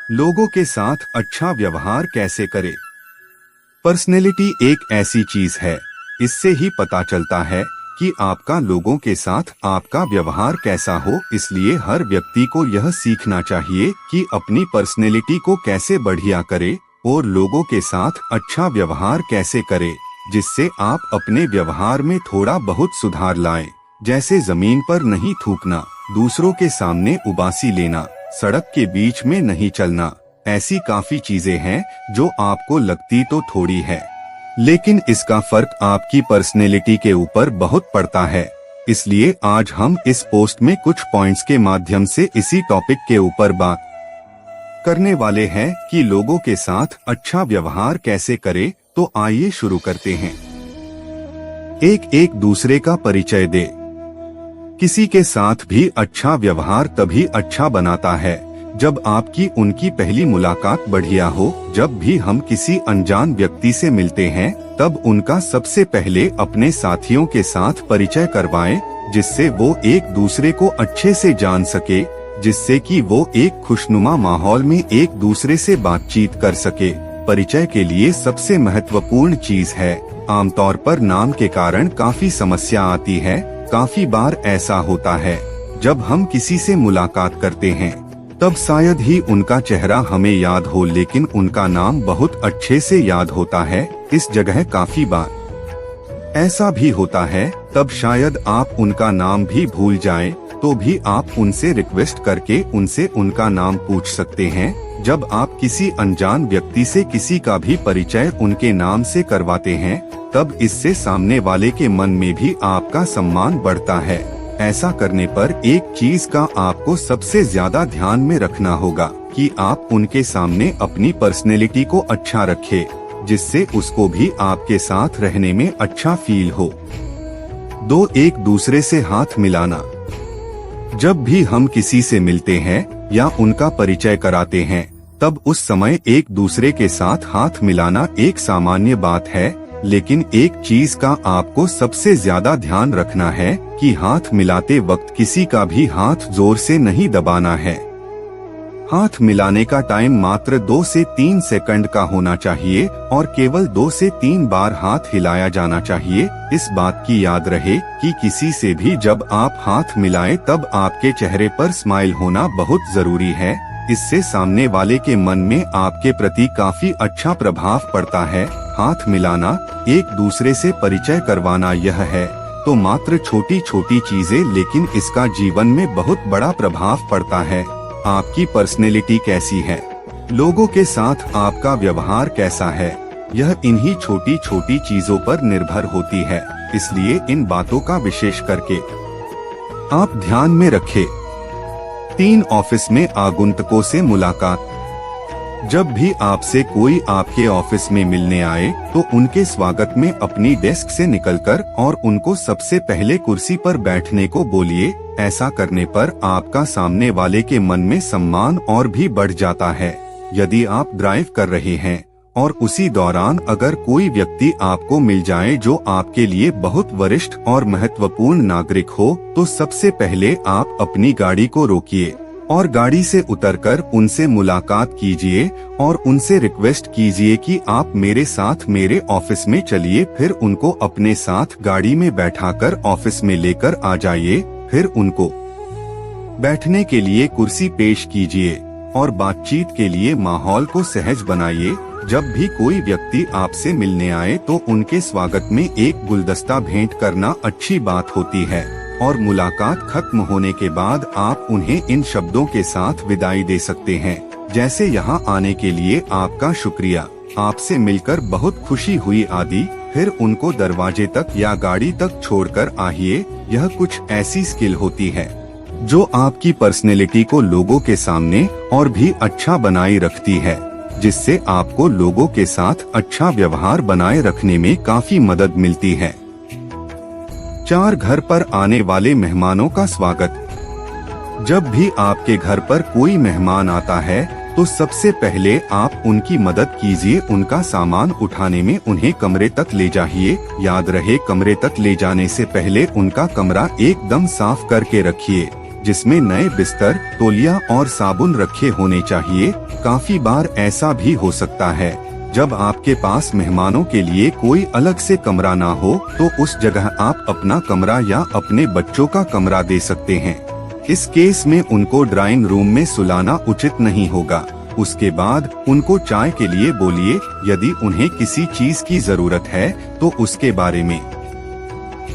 लोगों के साथ अच्छा व्यवहार कैसे करें? पर्सनैलिटी एक ऐसी चीज है, इससे ही पता चलता है कि आपका लोगों के साथ आपका व्यवहार कैसा हो। इसलिए हर व्यक्ति को यह सीखना चाहिए कि अपनी पर्सनैलिटी को कैसे बढ़िया करे और लोगों के साथ अच्छा व्यवहार कैसे करे, जिससे आप अपने व्यवहार में थोड़ा बहुत सुधार लाएं। जैसे जमीन पर नहीं थूकना, दूसरों के सामने उबासी लेना, सड़क के बीच में नहीं चलना। ऐसी काफी चीजें हैं जो आपको लगती तो थोड़ी है, लेकिन इसका फर्क आपकी पर्सनैलिटी के ऊपर बहुत पड़ता है। इसलिए आज हम इस पोस्ट में कुछ पॉइंट्स के माध्यम से इसी टॉपिक के ऊपर बात करने वाले हैं कि लोगों के साथ अच्छा व्यवहार कैसे करें। तो आइए शुरू करते हैं। एक दूसरे का परिचय दे। किसी के साथ भी अच्छा व्यवहार तभी अच्छा बनाता है जब आपकी उनकी पहली मुलाकात बढ़िया हो। जब भी हम किसी अनजान व्यक्ति से मिलते हैं तब उनका सबसे पहले अपने साथियों के साथ परिचय करवाएं, जिससे वो एक दूसरे को अच्छे से जान सके, जिससे कि वो एक खुशनुमा माहौल में एक दूसरे से बातचीत कर सके। परिचय के लिए सबसे महत्वपूर्ण चीज है। आमतौर पर नाम के कारण काफी समस्या आती है। काफी बार ऐसा होता है जब हम किसी से मुलाकात करते हैं तब शायद ही उनका चेहरा हमें याद हो, लेकिन उनका नाम बहुत अच्छे से याद होता है। इस जगह काफी बार ऐसा भी होता है, तब शायद आप उनका नाम भी भूल जाएं, तो भी आप उनसे रिक्वेस्ट करके उनसे उनका नाम पूछ सकते हैं। जब आप किसी अनजान व्यक्ति से किसी का भी परिचय उनके नाम से करवाते हैं तब इससे सामने वाले के मन में भी आपका सम्मान बढ़ता है। ऐसा करने पर एक चीज का आपको सबसे ज्यादा ध्यान में रखना होगा कि आप उनके सामने अपनी पर्सनैलिटी को अच्छा रखें, जिससे उसको भी आपके साथ रहने में अच्छा फील हो। एक दूसरे से हाथ मिलाना। जब भी हम किसी से मिलते हैं या उनका परिचय कराते हैं तब उस समय एक दूसरे के साथ हाथ मिलाना एक सामान्य बात है, लेकिन एक चीज का आपको सबसे ज्यादा ध्यान रखना है कि हाथ मिलाते वक्त किसी का भी हाथ जोर से नहीं दबाना है। हाथ मिलाने का टाइम मात्र 2 से 3 सेकंड का होना चाहिए और केवल 2 से 3 बार हाथ हिलाया जाना चाहिए। इस बात की याद रहे कि किसी से भी जब आप हाथ मिलाएं तब आपके चेहरे पर स्माइल होना बहुत जरूरी है। इससे सामने वाले के मन में आपके प्रति काफी अच्छा प्रभाव पड़ता है। हाथ मिलाना, एक दूसरे से परिचय करवाना, यह है तो मात्र छोटी छोटी चीजें, लेकिन इसका जीवन में बहुत बड़ा प्रभाव पड़ता है। आपकी पर्सनैलिटी कैसी है, लोगों के साथ आपका व्यवहार कैसा है, यह इन्हीं छोटी छोटी चीजों पर निर्भर होती है। इसलिए इन बातों का विशेष करके आप ध्यान में रखें। 3 ऑफिस में आगंतुकों से मुलाकात। जब भी आपसे कोई आपके ऑफिस में मिलने आए तो उनके स्वागत में अपनी डेस्क से निकलकर और उनको सबसे पहले कुर्सी पर बैठने को बोलिए। ऐसा करने पर आपका सामने वाले के मन में सम्मान और भी बढ़ जाता है। यदि आप ड्राइव कर रहे हैं और उसी दौरान अगर कोई व्यक्ति आपको मिल जाए जो आपके लिए बहुत वरिष्ठ और महत्वपूर्ण नागरिक हो, तो सबसे पहले आप अपनी गाड़ी को रोकिए और गाड़ी से उतरकर उनसे मुलाकात कीजिए और उनसे रिक्वेस्ट कीजिए कि आप मेरे साथ मेरे ऑफिस में चलिए। फिर उनको अपने साथ गाड़ी में बैठाकर ऑफिस में लेकर आ जाइए। फिर उनको बैठने के लिए कुर्सी पेश कीजिए और बातचीत के लिए माहौल को सहज बनाइए। जब भी कोई व्यक्ति आपसे मिलने आए तो उनके स्वागत में एक गुलदस्ता भेंट करना अच्छी बात होती है और मुलाकात खत्म होने के बाद आप उन्हें इन शब्दों के साथ विदाई दे सकते हैं, जैसे यहाँ आने के लिए आपका शुक्रिया, आपसे मिलकर बहुत खुशी हुई आदि। फिर उनको दरवाजे तक या गाड़ी तक छोड़कर आइए। यह कुछ ऐसी स्किल होती है जो आपकी पर्सनैलिटी को लोगों के सामने और भी अच्छा बनाए रखती है, जिससे आपको लोगों के साथ अच्छा व्यवहार बनाए रखने में काफी मदद मिलती है। 4 घर पर आने वाले मेहमानों का स्वागत। जब भी आपके घर पर कोई मेहमान आता है तो सबसे पहले आप उनकी मदद कीजिए। उनका सामान उठाने में उन्हें कमरे तक ले जाइए। याद रहे, कमरे तक ले जाने से पहले उनका कमरा एकदम साफ करके रखिए, जिसमें नए बिस्तर, तौलिया और साबुन रखे होने चाहिए। काफी बार ऐसा भी हो सकता है जब आपके पास मेहमानों के लिए कोई अलग से कमरा ना हो, तो उस जगह आप अपना कमरा या अपने बच्चों का कमरा दे सकते हैं। इस केस में उनको ड्राइंग रूम में सुलाना उचित नहीं होगा। उसके बाद उनको चाय के लिए बोलिए। यदि उन्हें किसी चीज की जरूरत है तो उसके बारे में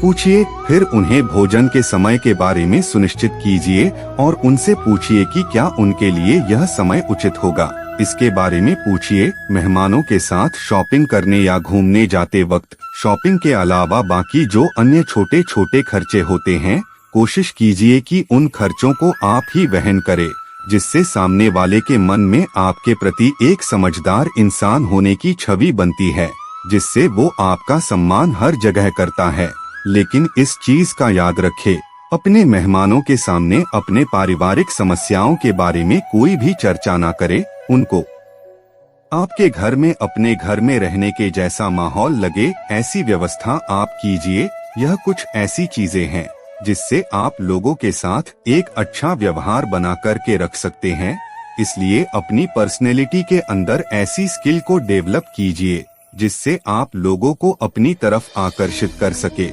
पूछिए। फिर उन्हें भोजन के समय के बारे में सुनिश्चित कीजिए और उनसे पूछिए कि क्या उनके लिए यह समय उचित होगा। इसके बारे में पूछिए। मेहमानों के साथ शॉपिंग करने या घूमने जाते वक्त शॉपिंग के अलावा बाकी जो अन्य छोटे छोटे खर्चे होते हैं, कोशिश कीजिए कि उन खर्चों को आप ही वहन करें, जिससे सामने वाले के मन में आपके प्रति एक समझदार इंसान होने की छवि बनती है, जिससे वो आपका सम्मान हर जगह करता है। लेकिन इस चीज का याद रखें, अपने मेहमानों के सामने अपने पारिवारिक समस्याओं के बारे में कोई भी चर्चा न करे। उनको आपके घर में अपने घर में रहने के जैसा माहौल लगे, ऐसी व्यवस्था आप कीजिए। यह कुछ ऐसी चीजें हैं जिससे आप लोगों के साथ एक अच्छा व्यवहार बना कर के रख सकते हैं। इसलिए अपनी पर्सनैलिटी के अंदर ऐसी स्किल को डेवलप कीजिए जिससे आप लोगों को अपनी तरफ आकर्षित कर सके।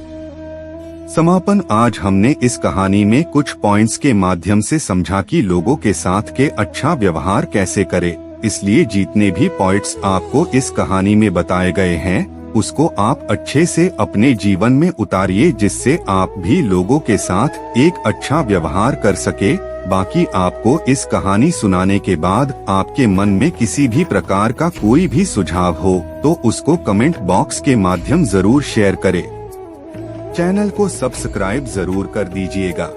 समापन, आज हमने इस कहानी में कुछ पॉइंट्स के माध्यम से समझा कि लोगों के साथ के अच्छा व्यवहार कैसे करें। इसलिए जितने भी पॉइंट्स आपको इस कहानी में बताए गए हैं, उसको आप अच्छे से अपने जीवन में उतारिए, जिससे आप भी लोगों के साथ एक अच्छा व्यवहार कर सके। बाकी आपको इस कहानी सुनाने के बाद आपके मन में किसी भी प्रकार का कोई भी सुझाव हो तो उसको कमेंट बॉक्स के माध्यम जरूर शेयर करें। चैनल को सब्सक्राइब जरूर कर दीजिएगा।